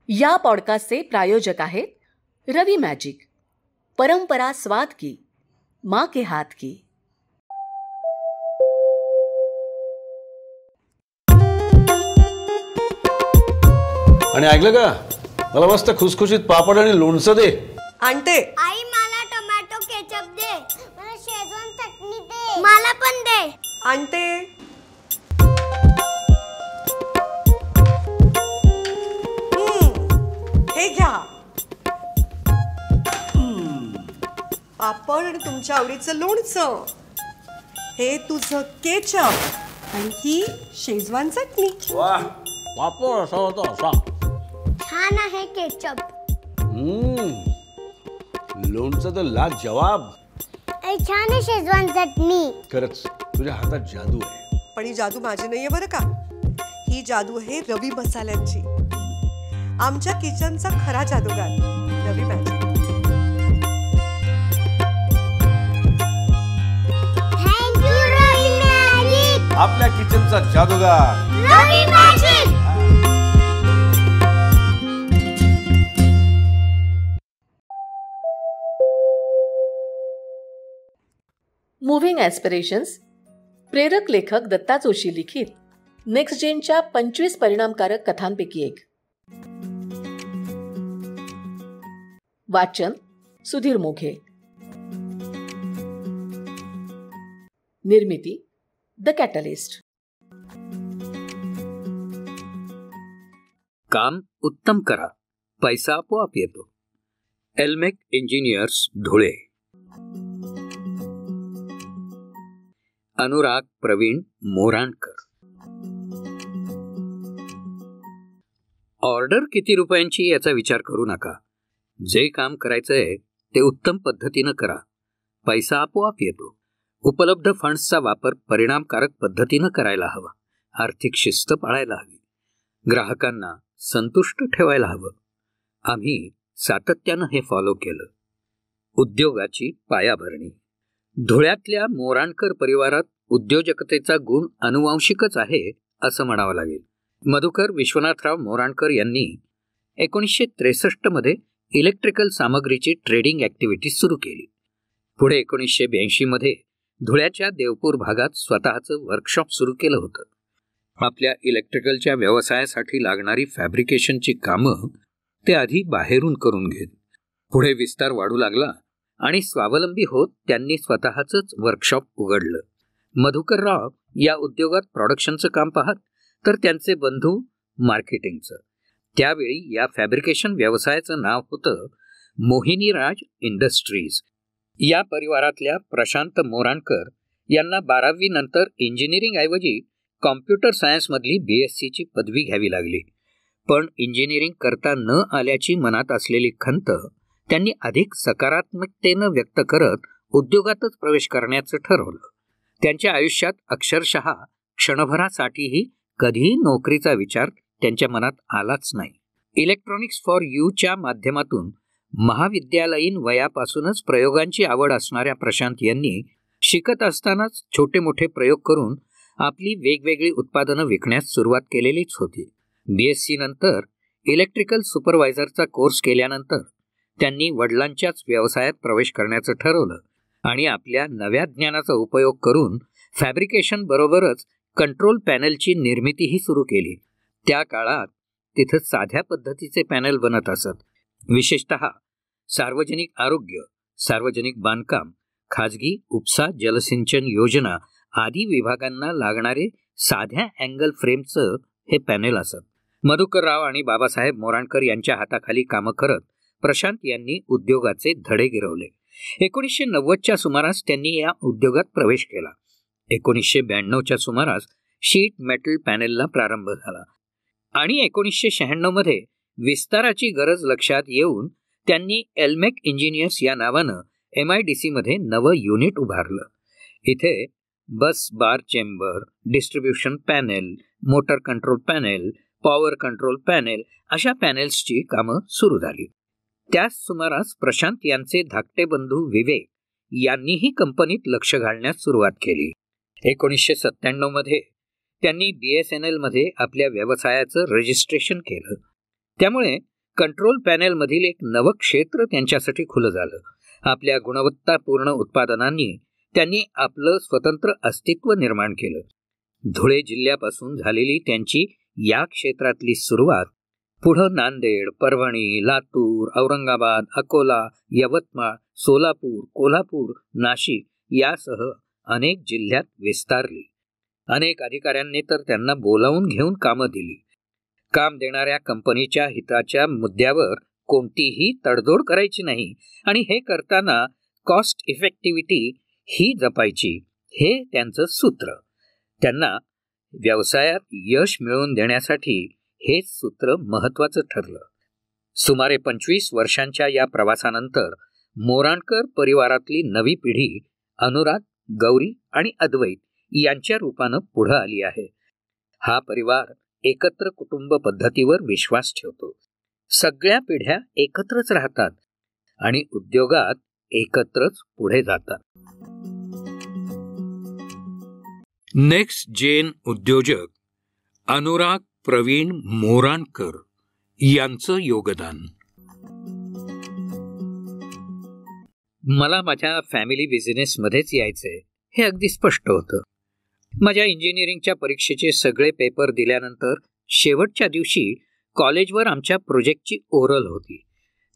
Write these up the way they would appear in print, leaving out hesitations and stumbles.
या पॉडकास्टचे प्रायोजक आहेत रवी मॅजिक, परंपरा स्वाद की, माँ के हाथ की. आणि ऐकलं का, मला मस्त खुसखुशीत पापड आणि लोणचं दे. आणते. आई मला टोमॅटो केचप दे. मला शेजवान चटणी दे. मला पण दे. आणते. हे घ्या. पापड आणि तुमच्या आवडीचं लोणचं. हे तुझं केचप आणि ही शेजवान चटणी. वाह, पापड असा होता असा. छान आहे केचप. लोणचं तर लाजवाब. छान आहे शेजवान चटणी. खरंच तुझ्या हातात जादू आहे. पण ही जादू माझी नाहीये बरं का. ही जादू आहे रवी मसाल्यांची. आमच्या किचनचा खरा जादूगार रवी मॅजिक. थँक्यू रवी मॅजिक. आपल्या किचनचा जादूगार रवी मॅजिक. मुव्हिंग ॲस्पिरेशन्स, प्रेरक लेखक दत्ता जोशी लिखित नेक्स्ट जेनच्या 25 परिणामकारक कथांपैकी एक. वाचन सुधीर मोघे. निर्मिती द कॅटलिस्ट. काम उत्तम करा, पैसा आपोआप येतो. एल्मेक इंजिनियर्स, धुळे. अनुराग प्रवीण मोराणकर. ऑर्डर किती रुपयांची याचा विचार करू नका. जे काम करायचंय ते उत्तम पद्धतीनं करा, पैसा आपोआप येतो. उपलब्ध फंड्सचा वापर परिणामकारक पद्धतीनं करायला हवा. आर्थिक शिस्त पाळायला हवी. ग्राहकांना संतुष्ट ठेवायला हवं. आम्ही सातत्यानं हे फॉलो केलं. उद्योगाची पायाभरणी. धुळ्यातल्या मोराणकर परिवारात उद्योजकतेचा गुण अनुवांशिकच आहे असं म्हणावं लागेल. मधुकर विश्वनाथराव मोराणकर यांनी 1963 मध्ये इलेक्ट्रिकल सामग्रीची ट्रेडिंग ॲक्टिव्हिटी सुरू केली. पुढे 1982 मध्ये धुळ्याच्या देवपूर भागात स्वतःचं वर्कशॉप सुरू केलं होतं. आपल्या इलेक्ट्रिकलच्या व्यवसायासाठी लागणारी फॅब्रिकेशनची कामं ते आधी बाहेरून करून घेत. पुढे विस्तार वाढू लागला आणि स्वावलंबी होत त्यांनी स्वतःचंच वर्कशॉप उघडलं. मधुकरराव या उद्योगात प्रोडक्शनचं काम पाहत, तर त्यांचे बंधू मार्केटिंगचं. त्यावेळी या फॅब्रिकेशन व्यवसायाचं नाव होतं मोहिनीराज इंडस्ट्रीज. या परिवारातल्या प्रशांत मोराणकर यांना 12वी नंतर इंजिनिअरिंगऐवजी कॉम्प्युटर सायन्समधली BSc ची पदवी घ्यावी लागली. पण इंजिनिअरिंग करता न आल्याची मनात असलेली खंत त्यांनी अधिक सकारात्मकतेनं व्यक्त करत उद्योगातच प्रवेश करण्याचं ठरवलं. त्यांच्या आयुष्यात अक्षरशः क्षणभरासाठीही कधीही नोकरीचा विचार त्यांच्या मनात आलाच नाही. इलेक्ट्रॉनिक्स फॉर यूच्या माध्यमातून महाविद्यालयीन वयापासूनच प्रयोगांची आवड असणाऱ्या प्रशांत यांनी शिकत असतानाच छोटे मोठे प्रयोग करून आपली वेगवेगळी उत्पादनं विकण्यास सुरुवात केलेलीच होती. BSc नंतर इलेक्ट्रिकल सुपरवायझरचा कोर्स केल्यानंतर त्यांनी वडिलांच्याच व्यवसायात प्रवेश करण्याचं ठरवलं आणि आपल्या नव्या ज्ञानाचा उपयोग करून फॅब्रिकेशन बरोबरच कंट्रोल पॅनलची निर्मितीही सुरू केली. त्या काळात तिथं साध्या पद्धतीचे पॅनल बनत असत. विशेषतः सार्वजनिक आरोग्य, सार्वजनिक बांधकाम, खाजगी उपसा जलसिंचन योजना आदी विभागांना लागणारे साध्या अँगल फ्रेमचं हे पॅनेल असत. मधुकरराव आणि बाबासाहेब मोराणकर यांच्या हाताखाली कामं करत प्रशांत यांनी उद्योगाचे धडे गिरवले. 1990च्या सुमारास त्यांनी या उद्योगात प्रवेश केला. 1992च्या सुमारास शीट मेटल पॅनेलला प्रारंभ झाला आणि 1996 मध्ये विस्ताराची गरज लक्षात येऊन त्यांनी एल्मेक इंजिनियर्स या नावानं MIDC मध्ये नवं युनिट उभारलं. इथे bus bar chamber, distribution panel, motor control panel, power control panel अशा पॅनेल्सची कामं सुरू झाली. त्याच सुमारास प्रशांत यांचे धाकटे बंधू विवेक यांनीही कंपनीत लक्ष घालण्यास सुरुवात केली. 1997 मध्ये त्यांनी BSNL मध्ये आपल्या व्यवसायाचं रजिस्ट्रेशन केलं. त्यामुळे कंट्रोल पॅनेलमधील एक नवं क्षेत्र त्यांच्यासाठी खुलं झालं. आपल्या गुणवत्तापूर्ण उत्पादनांनी त्यांनी आपलं स्वतंत्र अस्तित्व निर्माण केलं. धुळे जिल्ह्यापासून झालेली त्यांची या क्षेत्रातली सुरुवात पुढं नांदेड, परभणी, लातूर, औरंगाबाद, अकोला, यवतमाळ, सोलापूर, कोल्हापूर, नाशिक यासह अनेक जिल्ह्यात विस्तारली. अनेक अधिकाऱ्यांनी तर त्यांना बोलावून घेऊन कामं दिली. काम देणाऱ्या कंपनीच्या हिताच्या मुद्द्यावर कोणतीही तडजोड करायची नाही आणि हे करताना कॉस्ट इफेक्टिव्हिटी ही जपायची, हे त्यांचं सूत्र. त्यांना व्यवसायात यश मिळवून देण्यासाठी हेच सूत्र महत्त्वाचं ठरलं. सुमारे 25 वर्षांच्या या प्रवासानंतर मोराणकर परिवारातली नवी पिढी अनुराग, गौरी आणि अद्वैत यांच्या रूपानं पुढं आली आहे. हा परिवार एकत्र कुटुंब पद्धतीवर विश्वास ठेवतो. सगळ्या पिढ्या एकत्रच राहतात आणि उद्योगात एकत्रच पुढे जातात. नेक्स्ट जेन उद्योजक अनुराग प्रवीण मोराणकर यांचं योगदान. मला माझ्या फॅमिली बिझनेसमध्येच यायचंय हे अगदी स्पष्ट होतं. माझ्या इंजिनिअरिंगच्या परीक्षेचे सगळे पेपर दिल्यानंतर शेवटच्या दिवशी कॉलेजवर आमच्या प्रोजेक्टची ओरल होती.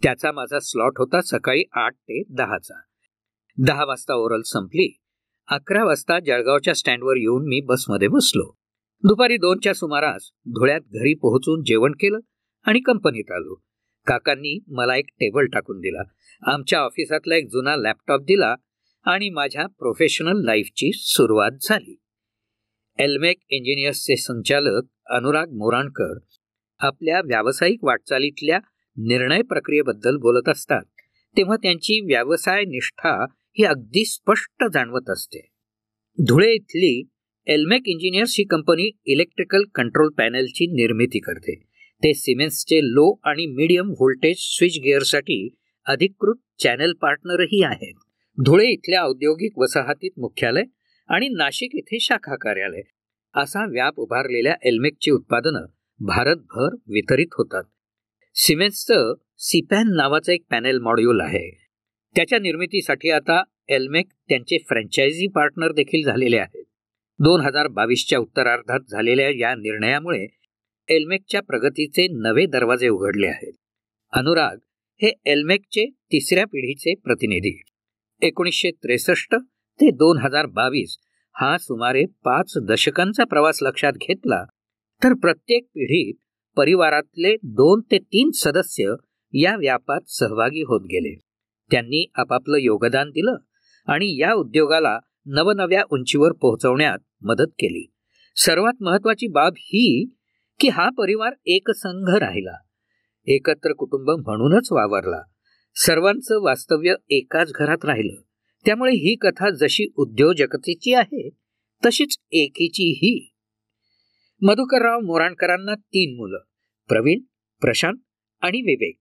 त्याचा माझा स्लॉट होता सकाळी 8 ते 10चा. 10 वाजता ओरल संपली. 11 वाजता जळगावच्या स्टँडवर येऊन मी बसमध्ये बसलो. दुपारी 2च्या सुमारास धुळ्यात घरी पोहोचून जेवण केलं आणि कंपनीत आलो. काकांनी मला एक टेबल टाकून दिला, आमच्या ऑफिसातला एक जुना लॅपटॉप दिला आणि माझ्या प्रोफेशनल लाईफची सुरुवात झाली. एल्मेक इंजिनियर्सचे संचालक अनुराग मोराणकर आपल्या व्यावसायिक वाटचालीतल्या निर्णय प्रक्रियेबद्दल बोलत असतात तेव्हा त्यांची व्यवसाय निष्ठा ही अगदी स्पष्ट जाणवत असते. धुळे इथली एल्मेक इंजिनियर्स ही कंपनी इलेक्ट्रिकल कंट्रोल पॅनेलची निर्मिती करते. ते सिमेन्सचे लो आणि मीडियम व्होल्टेज स्विच गिअरसाठी अधिकृत चॅनल पार्टनरही आहेत. धुळे इथल्या औद्योगिक वसाहतीत मुख्यालय आणि नाशिक इथे शाखा कार्यालय असा व्याप उभारलेल्या एल्मेकची उत्पादनं भारतभर वितरित होतात. सिमेन्सचं सीपॅन नावाचं एक पॅनेल मॉड्यूल आहे. त्याच्या निर्मितीसाठी आता एल्मेक त्यांचे फ्रँचायझी पार्टनर देखील झालेले आहेत. 2022च्या उत्तरार्धात झालेल्या या निर्णयामुळे एल्मेकच्या प्रगतीचे नवे दरवाजे उघडले आहेत. अनुराग हे एल्मेकचे 3ऱ्या पिढीचे प्रतिनिधी. 1963 ते 2022 हा सुमारे 5 दशकांचा प्रवास लक्षात घेतला तर प्रत्येक पिढीत परिवारातले 2 ते 3 सदस्य या व्यापात सहभागी होत गेले. त्यांनी आपापलं योगदान दिलं आणि या उद्योगाला नवनव्या उंचीवर पोहोचवण्यात मदत केली. सर्वात महत्त्वाची बाब ही की हा परिवार एकसंघ राहिला, एकत्र कुटुंब म्हणूनच वावरला. सर्वांचं वास्तव्य एकाच घरात राहिलं. त्यामुळे ही कथा जशी उद्योजकतेची आहे तशीच एकीचीही. मधुकरराव मोराणकरांना 3 मुलं, प्रवीण, प्रशांत आणि विवेक.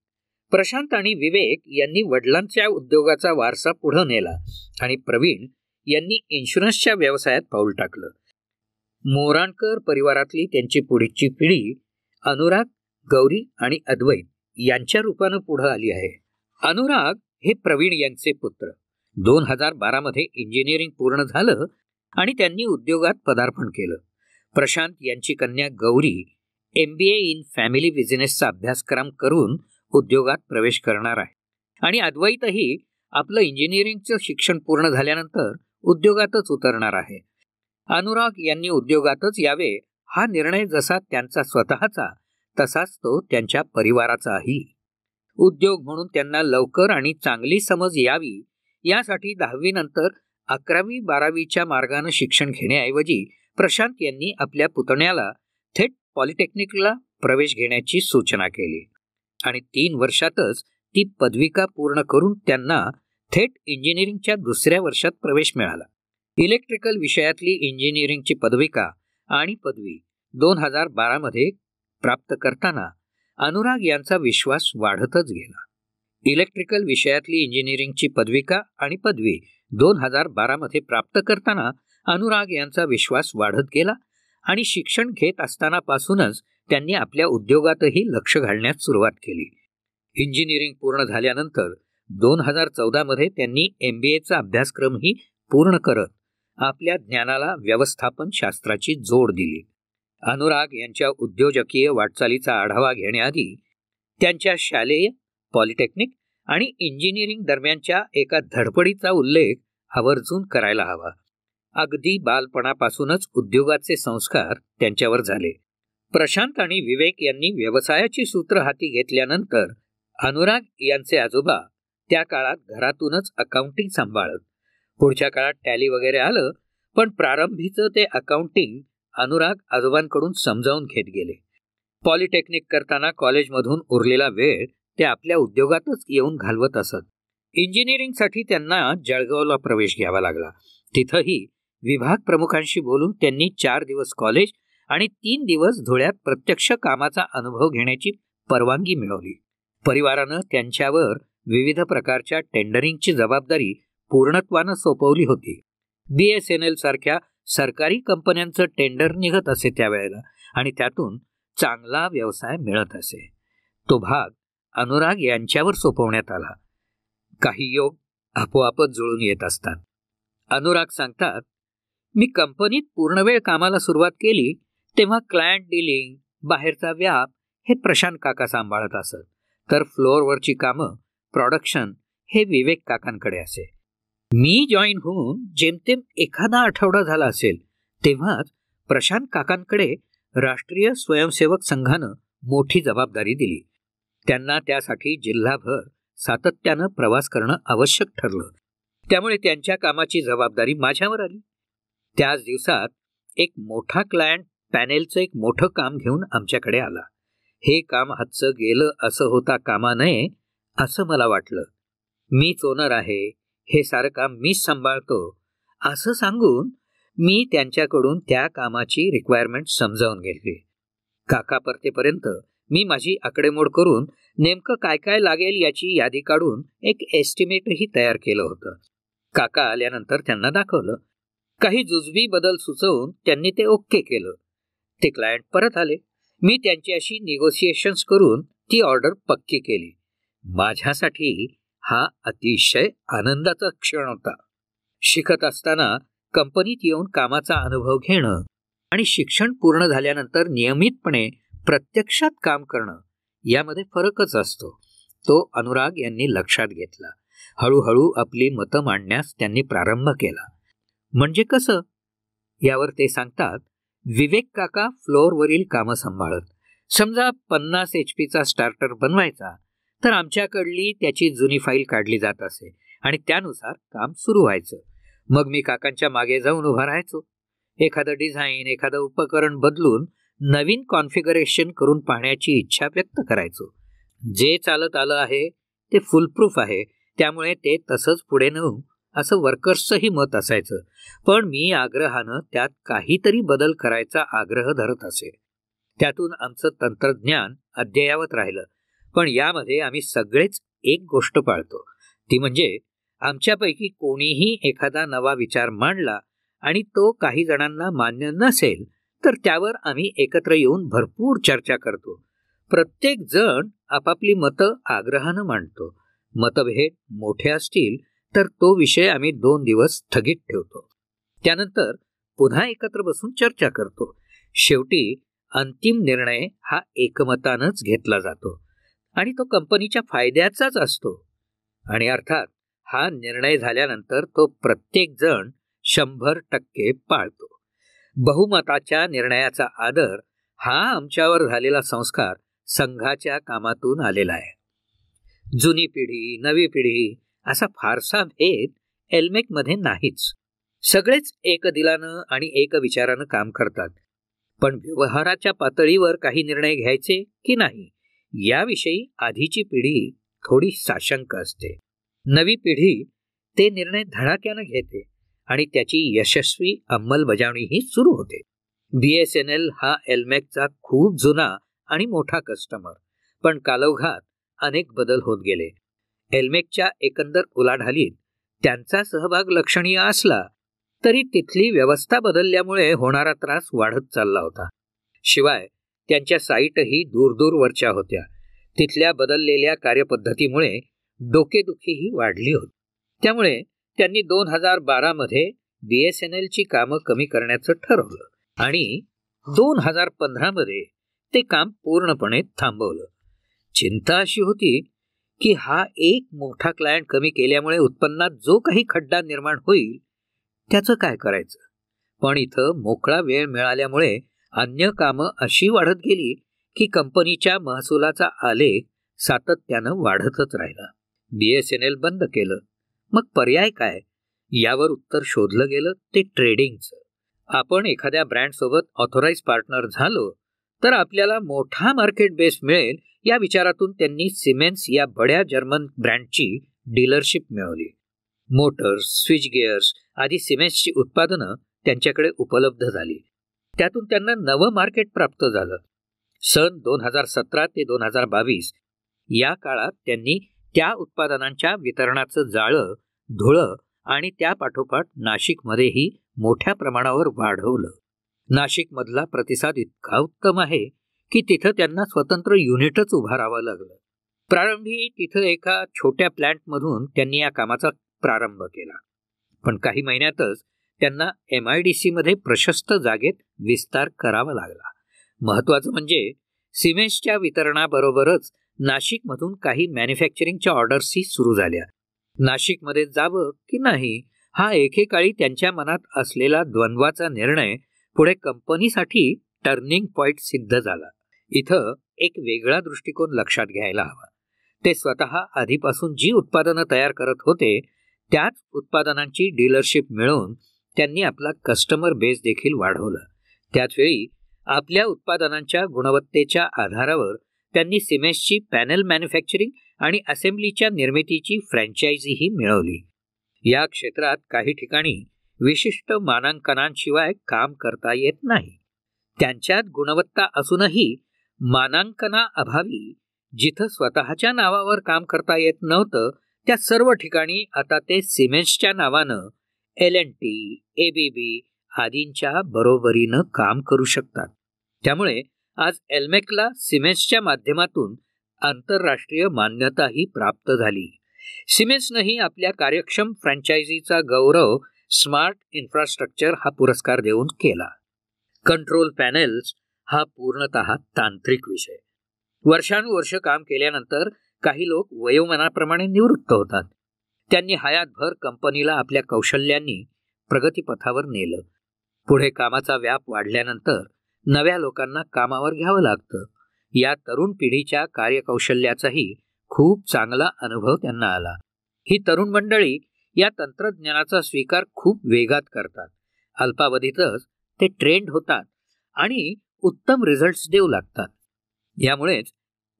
प्रशांत आणि विवेक यांनी वडिलांच्या उद्योगाचा वारसा पुढे नेला आणि प्रवीण यांनी इन्शुरन्सच्या व्यवसायात पाऊल टाकलं. मोराणकर परिवारातली त्यांची पुढची पिढी अनुराग, गौरी आणि अद्वैत यांच्या रूपानं पुढे आली आहे. अनुराग हे प्रवीण यांचे पुत्र. 2012 मध्ये इंजिनिअरिंग पूर्ण झालं आणि त्यांनी उद्योगात पदार्पण केलं. प्रशांत यांची कन्या गौरी MBA इन फॅमिली बिझनेसचा अभ्यासक्रम करून उद्योगात प्रवेश करणार आहे आणि अद्वैतही आपलं इंजिनिअरिंगचं शिक्षण पूर्ण झाल्यानंतर उद्योगातच उतरणार आहे. अनुराग यांनी उद्योगातच यावे हा निर्णय जसा त्यांचा स्वतःचा तसाच तो त्यांच्या परिवाराचाही. उद्योग म्हणून त्यांना लवकर आणि चांगली समज यावी यासाठी 10वी नंतर 11वी 12वीच्या मार्गाने शिक्षण घेण्याऐवजी प्रशांत यांनी आपल्या पुतण्याला थेट पॉलिटेक्निकला प्रवेश घेण्याची सूचना केली आणि 3 वर्षातच ती पदविका पूर्ण करून त्यांना थेट इंजिनिअरिंगच्या 2ऱ्या वर्षात प्रवेश मिळाला. इलेक्ट्रिकल विषयातली इंजिनिअरिंगची पदविका आणि पदवी 2012 मध्ये प्राप्त करताना अनुराग यांचा विश्वास वाढतच गेला. इलेक्ट्रिकल विषयातली इंजिनिअरिंगची पदविका आणि पदवी 2012 मध्ये प्राप्त करताना अनुराग यांचा विश्वास वाढत गेला आणि शिक्षण घेत असतानापासूनच त्यांनी आपल्या उद्योगातही लक्ष घालण्यास सुरुवात केली. इंजिनिअरिंग पूर्ण झाल्यानंतर 2014 त्यांनी MBAचा अभ्यासक्रमही पूर्ण करत आपल्या ज्ञानाला व्यवस्थापन शास्त्राची जोड दिली. अनुराग यांच्या उद्योजकीय वाटचालीचा आढावा घेण्याआधी त्यांच्या शालेय, पॉलिटेक्निक आणि इंजिनिअरिंग दरम्यानच्या एका धडपडीचा उल्लेख आवर्जून करायला हवा. अगदी बालपणापासूनच उद्योगाचे संस्कार त्यांच्यावर झाले. प्रशांत आणि विवेक यांनी व्यवसायाची सूत्र हाती घेतल्यानंतर अनुराग यांचे आजोबा त्या काळात घरातूनच अकाउंटिंग सांभाळत. पुढच्या काळात टॅली वगैरे आलं, पण प्रारंभीचं ते अकाउंटिंग अनुराग आजोबांकडून समजावून घेत गेले. पॉलिटेक्निक करताना कॉलेजमधून उरलेला वेळ ते आपल्या उद्योगातच येऊन घालवत असत. इंजिनिअरिंगसाठी त्यांना जळगावला प्रवेश घ्यावा लागला. तिथंही विभाग प्रमुखांशी बोलून त्यांनी 4 दिवस कॉलेज आणि 3 दिवस धुळ्यात प्रत्यक्ष कामाचा अनुभव घेण्याची परवानगी मिळवली. परिवारानं त्यांच्यावर विविध प्रकारच्या टेंडरिंगची जबाबदारी पूर्णत्वानं सोपवली होती. BSNL सारख्या सरकारी कंपन्यांचं टेंडर निघत असे त्यावेळेला आणि त्यातून चांगला व्यवसाय मिळत असे. तो भाग अनुराग यांच्यावर सोपवण्यात आला. काही योग आपोआपच जुळून येत असतात. अनुराग सांगतात, मी कंपनीत पूर्णवेळ कामाला सुरुवात केली तेव्हा क्लायंट डीलिंग, बाहेरचा व्याप हे प्रशांत काका सांभाळत असत, तर फ्लोअरवरची कामं, प्रोडक्शन हे विवेक काकांकडे असे. मी जॉईन होऊन जेमतेम एखादा आठवडा झाला असेल तेव्हाच प्रशांत काकांकडे राष्ट्रीय स्वयंसेवक संघानं मोठी जबाबदारी दिली. त्यांना त्यासाठी जिल्हाभर सातत्यानं प्रवास करणं आवश्यक ठरलं. त्यामुळे त्यांच्या कामाची जबाबदारी माझ्यावर आली. त्याच दिवसात एक मोठा क्लायंट पॅनेलचं एक मोठं काम घेऊन आमच्याकडे आला. हे काम हातचं गेलं असं होता कामा नये असं मला वाटलं. मीच ओनर आहे, हे सारं काम मीच सांभाळतो असं सांगून मी त्यांच्याकडून त्या कामाची रिक्वायरमेंट समजावून घेतली. काका परतेपर्यंत मी माझी आकडेमोड करून नेमकं काय काय लागेल याची यादी काढून एक एस्टिमेटही तयार केलं होतं. काका आल्यानंतर त्यांना दाखवलं. काही जुजबी बदल सुचवून त्यांनी ते ओके केलं. ते क्लायंट परत आले. मी त्यांच्याशी निगोसिएशन्स करून ती ऑर्डर पक्की केली. माझ्यासाठी हा अतिशय आनंदाचा क्षण होता. शिकत असताना कंपनीत येऊन कामाचा अनुभव घेणं आणि शिक्षण पूर्ण झाल्यानंतर नियमितपणे प्रत्यक्षात काम करणं यामध्ये फरकच असतो. तो अनुराग यांनी लक्षात घेतला. हळूहळू आपली मतं मांडण्यास त्यांनी प्रारंभ केला. म्हणजे कसं यावर ते सांगतात, विवेक काका फ्लोअरवरील कामं सांभाळत. समजा 50 HP स्टार्टर बनवायचा तर आमच्याकडली त्याची जुनी फाईल काढली जात असे आणि त्यानुसार काम सुरू व्हायचं. मग मी काकांच्या मागे जाऊन उभा राहायचो. एखादं डिझाईन, एखादं उपकरण बदलून नवीन कॉन्फिगरेशन करून पाहण्याची इच्छा व्यक्त करायचो. जे चालत आलं आहे ते फुलप्रूफ आहे, त्यामुळे ते तसंच पुढे नेऊ असं वर्कर्सचंही मत असायचं. पण मी आग्रहानं त्यात काहीतरी बदल करायचा आग्रह धरत असे. त्यातून आमचं तंत्रज्ञान अद्ययावत राहिलं. पण यामध्ये आम्ही सगळेच एक गोष्ट पाळतो, ती म्हणजे आमच्यापैकी कोणीही एखादा नवा विचार मांडला आणि तो काही जणांना मान्य नसेल तर त्यावर आम्ही एकत्र येऊन भरपूर चर्चा करतो. प्रत्येक जण आपापली मतं आग्रहानं मांडतो. मतभेद मोठे असतील तर तो विषय आम्ही 2 दिवस स्थगित ठेवतो. त्यानंतर पुन्हा एकत्र बसून चर्चा करतो. शेवटी अंतिम निर्णय हा एकमतानंच घेतला जातो आणि तो कंपनीच्या फायद्याचाच असतो. आणि अर्थात हा निर्णय झाल्यानंतर तो प्रत्येक जण 100% पाळतो. बहुमताच्या निर्णयाचा आदर हा आमच्यावर झालेला संस्कार संघाच्या कामातून आलेला आहे. जुनी पिढी, नवी पिढी असा फारसा भेद एल्मेकमध्ये नाहीच. सगळेच एक दिलानं आणि एक विचारानं काम करतात. पण व्यवहाराच्या पातळीवर काही निर्णय घ्यायचे की नाही याविषयी आधीची पिढी थोडी साशंक असते. नवी पिढी ते निर्णय धडाक्यानं घेते आणि त्याची यशस्वी अंमलबजावणीही सुरू होते. BSNL हा एल्मेकचा खूप जुना आणि मोठा कस्टमर, पण कालौघात अनेक बदल होत गेले. एल्मेकच्या एकंदर उलाढालीत त्यांचा सहभाग लक्षणीय असला तरी तिथली व्यवस्था बदलल्यामुळे होणारा त्रास वाढत चालला होता. शिवाय त्यांच्या साईटही दूरदूरवरच्या होत्या, तिथल्या बदललेल्या कार्यपद्धतीमुळे डोकेदुखीही वाढली होती. त्यामुळे त्यांनी 2012 मध्ये BSNLची कामं कमी करण्याचं ठरवलं आणि 2015 मध्ये ते काम पूर्णपणे थांबवलं. चिंता अशी होती की हा एक मोठा क्लायंट कमी केल्यामुळे उत्पन्नात जो काही खड्डा निर्माण होईल त्याचं काय करायचं. पण इथं मोकळा वेळ मिळाल्यामुळे अन्य कामं अशी वाढत गेली की कंपनीच्या महसुलाचा आलेख सातत्यानं वाढतच राहिला. BSNL बंद केलं. मग पर्याय काय यावर उत्तर शोधलं गेलं ते ट्रेडिंगचं. आपण एखाद्या ब्रँडसोबत ऑथोराइज पार्टनर झालो तर आपल्याला मोठा मार्केट बेस मिळेल या विचारातून त्यांनी सिमेन्स या बड्या जर्मन ब्रँडची डीलरशिप मिळवली. मोटर्स, स्विच गिअर्स आदी सिमेन्सची उत्पादनं त्यांच्याकडे उपलब्ध झाली. त्यातून त्यांना नवं मार्केट प्राप्त झालं. सन 2017 ते 2022 या काळात त्यांनी त्या उत्पादनांच्या वितरणाचं जाळं, धुळं आणि त्या पाठोपाठ नाशिकमध्येही मोठ्या प्रमाणावर वाढवलं. नाशिकमधला प्रतिसाद इतका उत्तम आहे की तिथं त्यांना स्वतंत्र युनिटच उभारावं लागलं. प्रारंभी तिथं एका छोट्या प्लॅन्टमधून त्यांनी या कामाचा प्रारंभ केला. पण काही महिन्यातच त्यांना MIDC मध्ये प्रशस्त जागेत विस्तार करावा लागला. महत्त्वाचं म्हणजे सिमेन्सच्या वितरणाबरोबरच नाशिकमधून काही मॅन्युफॅक्चरिंगच्या ऑर्डर्सही सुरू झाल्या. नाशिकमध्ये जावं की नाही हा एकेकाळी त्यांच्या मनात असलेला द्वंद्वाचा निर्णय पुढे कंपनीसाठी टर्निंग पॉइंट सिद्ध झाला. इथं एक वेगळा दृष्टिकोन लक्षात घ्यायला हवा. ते स्वतः आधीपासून जी उत्पादनं तयार करत होते त्याच उत्पादनांची डीलरशिप मिळवून त्यांनी आपला कस्टमर बेस देखील वाढवला. त्याचवेळी आपल्या उत्पादनांच्या गुणवत्तेच्या आधारावर त्यांनी सिमेन्सची पॅनल मॅन्युफॅक्चरिंग आणि असेंब्लीच्या निर्मितीची फ्रँचायझीही मिळवली. या क्षेत्रात काही ठिकाणी विशिष्ट मानांकनांशिवाय काम करता येत नाही. त्यांच्यात गुणवत्ता असूनही मानांकनाअभावी जिथं स्वतःच्या नावावर काम करता येत नव्हतं त्या सर्व ठिकाणी आता ते सिमेन्सच्या नावानं L&T, ABB आदींच्या बरोबरीनं काम करू शकतात. त्यामुळे आज एल्मेकला सिमेन्सच्या माध्यमातून आंतरराष्ट्रीय मान्यताही प्राप्त झाली. सिमेन्सनंही आपल्या कार्यक्षम फ्रँचायझीचा गौरव स्मार्ट इन्फ्रास्ट्रक्चर हा पुरस्कार देऊन केला. कंट्रोल पॅनेल्स हा पूर्णतः तांत्रिक विषय. वर्षानुवर्ष काम केल्यानंतर काही लोक वयोमानाप्रमाणे निवृत्त होतात. त्यांनी हयातभर कंपनीला आपल्या कौशल्यांनी प्रगतीपथावर नेलं. पुढे कामाचा व्याप वाढल्यानंतर नव्या लोकांना कामावर घ्यावं लागतं. या तरुण पिढीच्या कार्यकौशल्याचाही खूप चांगला अनुभव त्यांना आला. ही तरुण मंडळी या तंत्रज्ञानाचा स्वीकार खूप वेगात करतात. अल्पावधीतच ते ट्रेंड होतात आणि उत्तम रिझल्ट्स देऊ लागतात. यामुळेच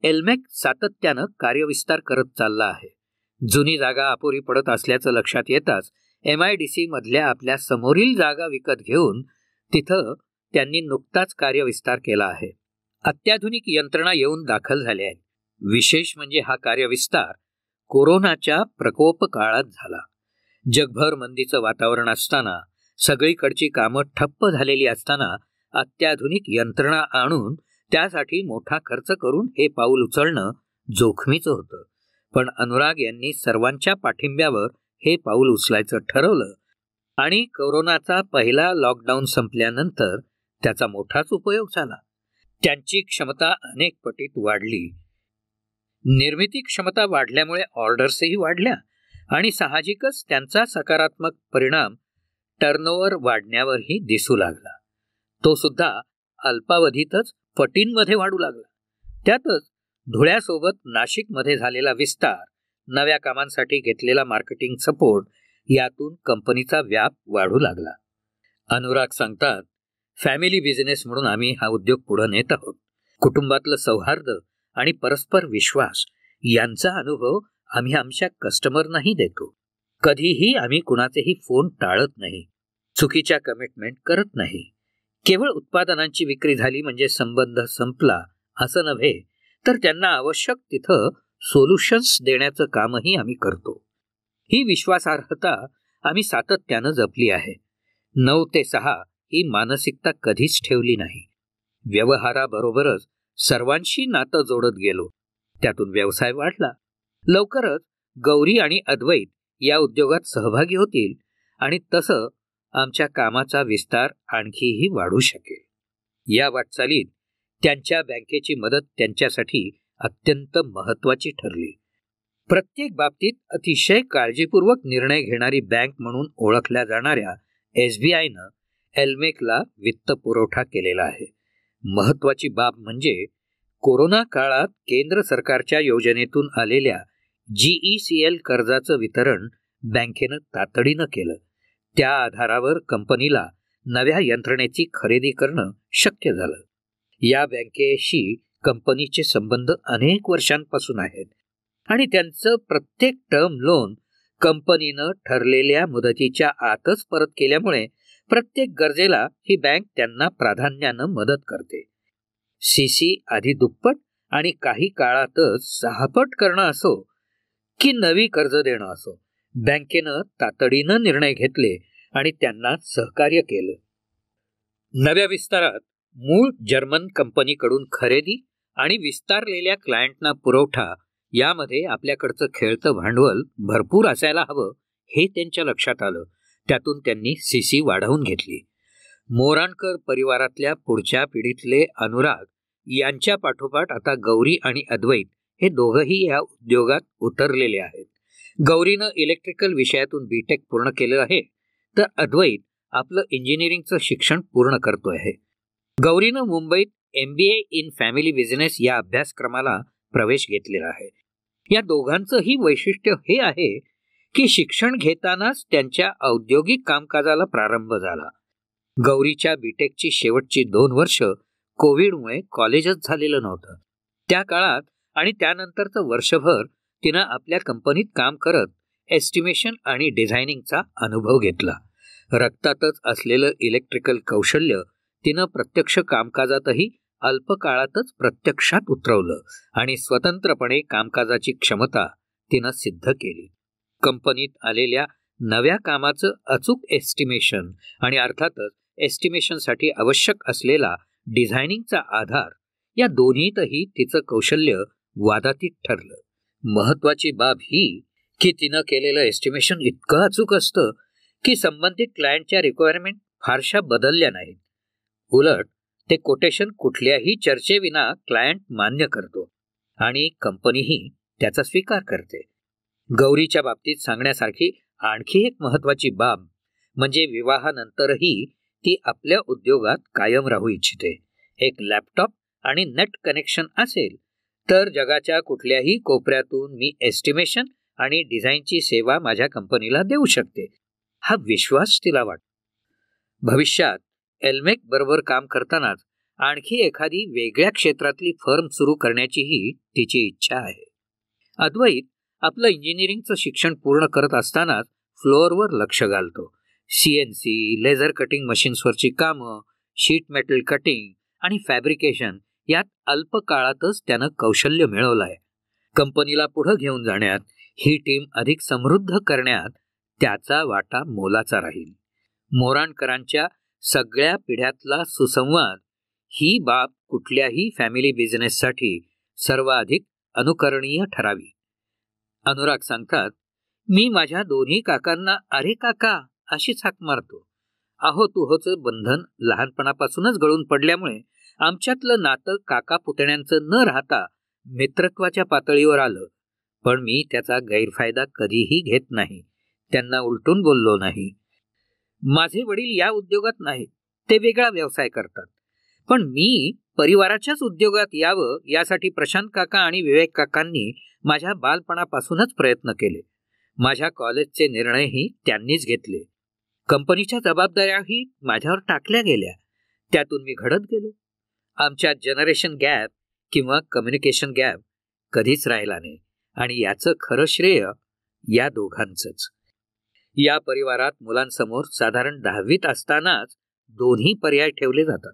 एल्मेक सातत्यानं कार्यविस्तार करत चालला आहे. जुनी जागा अपुरी पडत असल्याचं लक्षात येताच MIDC मधल्या आपल्या समोरील जागा विकत घेऊन तिथं त्यांनी नुकताच कार्यविस्तार केला आहे. अत्याधुनिक यंत्रणा येऊन दाखल झाल्या आहेत. विशेष म्हणजे हा कार्यविस्तार कोरोनाच्या प्रकोप काळात झाला. जगभर मंदीचं वातावरण असताना, सगळीकडची कामं ठप्प झालेली असताना अत्याधुनिक यंत्रणा आणून त्यासाठी मोठा खर्च करून हे पाऊल उचलणं जोखमीचं होतं. पण अनुराग यांनी सर्वांच्या पाठिंब्यावर हे पाऊल उचलायचं ठरवलं आणि कोरोनाचा पहिला लॉकडाऊन संपल्यानंतर त्याचा मोठाच उपयोग झाला. त्यांची क्षमता अनेक पटीत वाढली. निर्मिती क्षमता वाढल्यामुळे ऑर्डर्सही वाढल्या आणि साहजिकच त्यांचा सकारात्मक परिणाम टर्नओव्हर वाढण्यावरही दिसू लागला. तो सुद्धा अल्पावधीतच पटींमध्ये वाढू लागला. त्यातच धुळ्यासोबत नाशिकमध्ये झालेला विस्तार, नव्या कामांसाठी घेतलेला मार्केटिंग सपोर्ट यातून कंपनीचा व्याप वाढू लागला. अनुराग सांगतात, फॅमिली बिझनेस म्हणून आम्ही हा उद्योग पुढे नेत आहोत. कुटुंबातलं सौहार्द आणि परस्पर विश्वास यांचा अनुभव आम्ही आमच्या कस्टमरनाही देतो. कधीही आम्ही कुणाचेही फोन टाळत नाही, चुकीच्या कमिटमेंट करत नाही. केवळ उत्पादनांची विक्री झाली म्हणजे संबंध संपला असं नव्हे, तर त्यांना आवश्यक तिथं सोल्युशन्स देण्याचं कामही आम्ही करतो. ही विश्वासार्हता आम्ही सातत्यानं जपली आहे. 9 ते 6 ही मानसिकता कधीच ठेवली नाही. व्यवहाराबरोबरच सर्वांशी नातं जोडत गेलो. त्यातून व्यवसाय वाढला. लवकरच गौरी आणि अद्वैत या उद्योगात सहभागी होतील आणि तसं आमच्या कामाचा विस्तार आणखीही वाढू शकेल. या वाटचालीत त्यांच्या बँकेची मदत त्यांच्यासाठी अत्यंत महत्त्वाची ठरली. प्रत्येक बाबतीत अतिशय काळजीपूर्वक निर्णय घेणारी बँक म्हणून ओळखल्या जाणाऱ्या SBIनं एल्मेकला वित्त पुरवठा केलेला आहे. महत्त्वाची बाब म्हणजे कोरोना काळात केंद्र सरकारच्या योजनेतून आलेल्या GECL कर्जाचं वितरण बँकेनं तातडीनं केलं. त्या आधारावर कंपनीला नव्या यंत्रणेची खरेदी करणं शक्य झालं. या बँकेशी कंपनीचे संबंध अनेक वर्षांपासून आहेत आणि त्यांचं प्रत्येक टर्म लोन कंपनीनं ठरलेल्या मुदतीच्या आतच परत केल्यामुळे प्रत्येक गरजेला ही बँक त्यांना प्राधान्यानं मदत करते. CC आधी दुप्पट आणि काही काळातच 6 पट करणं असो की नवी कर्ज देणं असो, बँकेनं तातडीनं निर्णय घेतले आणि त्यांना सहकार्य केलं. नव्या विस्तारात मूळ जर्मन कंपनीकडून खरेदी आणि विस्तारलेल्या क्लायंटना पुरवठा यामध्ये आपल्याकडचं खेळतं भांडवल भरपूर असायला हवं हे त्यांच्या लक्षात आलं. त्यातून त्यांनी CC वाढवून घेतली. मोराणकर परिवारातल्या पुढच्या पिढीतले अनुराग यांच्या पाठोपाठ आता गौरी आणि अद्वैत हे दोघंही या उद्योगात उतरलेले आहेत. गौरीनं इलेक्ट्रिकल विषयातून BTech पूर्ण केलं आहे, तर अद्वैत आपलं इंजिनिअरिंगचं शिक्षण पूर्ण करतो आहे. गौरीनं मुंबईत MBA इन फॅमिली बिझनेस या अभ्यासक्रमाला प्रवेश घेतलेला आहे. या दोघांचंही वैशिष्ट्य हे आहे की शिक्षण घेतानाच त्यांच्या औद्योगिक कामकाजाला प्रारंभ झाला. गौरीच्या BTechची शेवटची 2 वर्ष कोविडमुळे कॉलेजच झालेलं नव्हतं. त्या काळात आणि त्यानंतरचं वर्षभर तिनं आपल्या कंपनीत काम करत एस्टिमेशन आणि डिझायनिंगचा अनुभव घेतला. रक्तातच असलेलं इलेक्ट्रिकल कौशल्य तिनं प्रत्यक्ष कामकाजातही अल्प काळातच प्रत्यक्षात उतरवलं आणि स्वतंत्रपणे कामकाजाची क्षमता तिनं सिद्ध केली. कंपनीत आलेल्या नव्या कामाचं अचूक एस्टिमेशन आणि अर्थातच एस्टिमेशनसाठी आवश्यक असलेला डिझायनिंगचा आधार या दोन्हीतही तिचं कौशल्य वादातीत ठरलं. महत्वाची बाब ही की तिनं केलेलं एस्टिमेशन इतकं अचूक असतं की संबंधित क्लायंटच्या रिक्वायरमेंट फारशा बदलल्या नाहीत. उलट ते कोटेशन कुठल्याही चर्चेविना क्लायंट मान्य करतो आणि कंपनीही त्याचा स्वीकार करते. गौरीच्या बाबतीत सांगण्यासारखी आणखी एक महत्वाची बाब म्हणजे विवाहानंतरही ती आपल्या उद्योगात कायम राहू इच्छिते. एक लॅपटॉप आणि नेट कनेक्शन असेल तर जगाच्या कुठल्याही कोपऱ्यातून मी एस्टिमेशन आणि डिझाईनची सेवा माझ्या कंपनीला देऊ शकते, हा विश्वास तिला वाटतो. भविष्यात एल्मेक बरोबर काम करतानाच आणखी एखादी वेगळ्या क्षेत्रातली फर्म सुरू करण्याचीही तिची इच्छा आहे. अद्वैत आपलं इंजिनिअरिंगचं शिक्षण पूर्ण करत असतानाच फ्लोअरवर लक्ष घालतो. CNC, लेझर कटिंग मशीन्सवरची कामं, शीट मेटल कटिंग आणि फॅब्रिकेशन यात अल्प काळातच त्यानं कौशल्य मिळवलं आहे. कंपनीला पुढे घेऊन जाण्यात, ही टीम अधिक समृद्ध करण्यात त्याचा वाटा मोलाचा राहील. मोराणकरांच्या सगळ्या पिढ्यातला सुसंवाद ही बाब कुठल्याही फॅमिली बिझनेससाठी सर्वाधिक अनुकरणीय ठरावी. अनुराग सांगतात, मी माझ्या दोन्ही काकांना अरे काका अशीच हाक मारतो. अहो तुहोचं बंधन लहानपणापासूनच गळून पडल्यामुळे आमच्यातलं नातं काका पुतण्यांचं न राहता मित्रत्वाच्या पातळीवर आलं. पण मी त्याचा गैरफायदा कधीही घेत नाही, त्यांना उलटून बोललो नाही. माझे वडील या उद्योगात नाहीत, ते वेगळा व्यवसाय करतात. पण मी परिवाराच्याच उद्योगात यावं यासाठी प्रशांत काका आणि विवेक काकांनी माझ्या बालपणापासूनच प्रयत्न केले. माझ्या कॉलेजचे निर्णयही त्यांनीच घेतले. कंपनीच्या जबाबदाऱ्याही माझ्यावर टाकल्या गेल्या, त्यातून मी घडत गेलो. आमच्या जनरेशन गॅप किंवा कम्युनिकेशन गॅप कधीच राहिला नाही आणि याचं खरं श्रेय या दोघांचंच. या परिवारात मुलांसमोर साधारण 10वीत असतानाच दोन्ही पर्याय ठेवले जातात.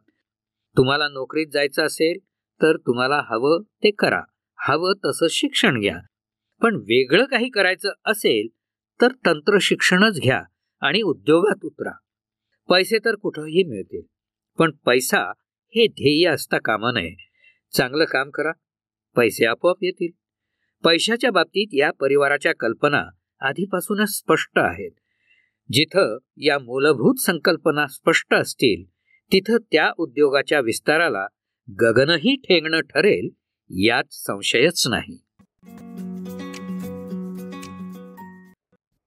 तुम्हाला नोकरीत जायचं असेल तर तुम्हाला हवं ते करा, हवं तसं शिक्षण घ्या. पण वेगळं काही करायचं असेल तर तंत्र शिक्षणच घ्या आणि उद्योगात उतरा. पैसे तर कुठंही मिळतील, पण पैसा हे ध्येय असता कामा नये. चांगलं काम करा, पैसे आपोआप येतील. पैशाच्या बाबतीत या परिवाराच्या कल्पना आधीपासूनच स्पष्ट आहेत. जिथं या मूलभूत संकल्पना स्पष्ट असतील तिथं त्या उद्योगाच्या विस्ताराला गगनही ठेंगणं ठरेल यात संशयच नाही.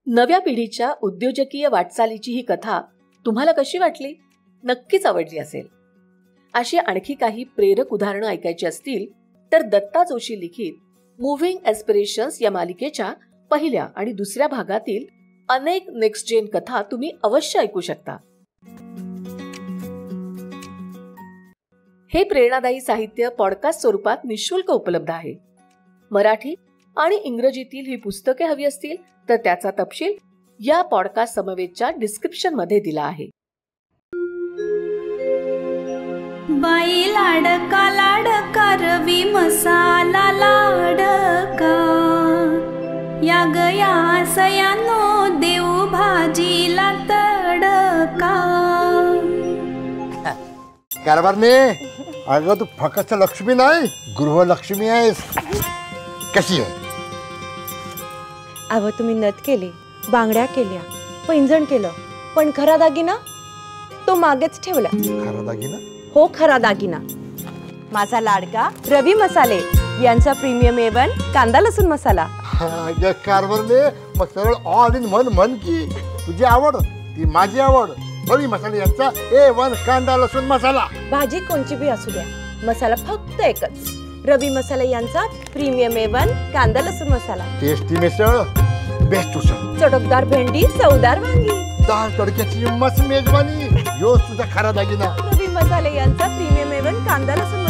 नव्या पिढीच्या उद्योजकीय वाटचालीची ही कथा तुम्हाला कशी वाटली? नक्कीच आवडली असेल. अशी आणखी काही प्रेरक उदाहरणं ऐकायची असतील तर दत्ता जोशी लिखित मुव्हिंग एस्पिरेशन्स या मालिकेच्या पहिल्या आणि दुसऱ्या भागातील अनेक नेक्स्ट जेन कथा तुम्ही अवश्य ऐकू शकता. हे प्रेरणादायी साहित्य पॉडकास्ट स्वरूपात निःशुल्क उपलब्ध आहे. मराठी आणि इंग्रजीतील ही पुस्तके हवी असतील तर त्याचा तपशील या पॉडकास्ट समवेतच्या डिस्क्रिप्शन मध्ये दिला आहे. बाई लाडका लाडका रवी मसाला लाडका या गया सयानो देऊ भाजीला तडका. कारभारने अगं तू फक्त लक्ष्मी नाही गृहलक्ष्मी आहेस. कशी आहे? अहो तुम्ही नथ केली, बांगड्या केल्या, पैंजण केलं, पण खरा दागिना तो मागेच ठेवला. खरा दागिना? हो खरा दागिना. माझा लाडका रवी मसाले यांचा प्रीमियम A1 कांदा लसूण मसाला. कारभारने मग सरळ ऑल इन वन म्हण की तुझी आवड ती माझी आवड. रवी मसाले यांचा A1 कांदा लसूण मसाला. भाजी कोणची बी असू द्या, मसाला फक्त एकच. रवी मसाले यांचा प्रीमियम A1 कांदा लसूण मसाला. टेस्टी मिसळ, बेस्ट उसळ, चटकदार भेंडी, चवदार वांगी, दाल तडक्याची मस्त मेजवानी. यो तुझा खरा दागिना. रवी मसाले यांचा प्रीमियम A1 कांदा लसूण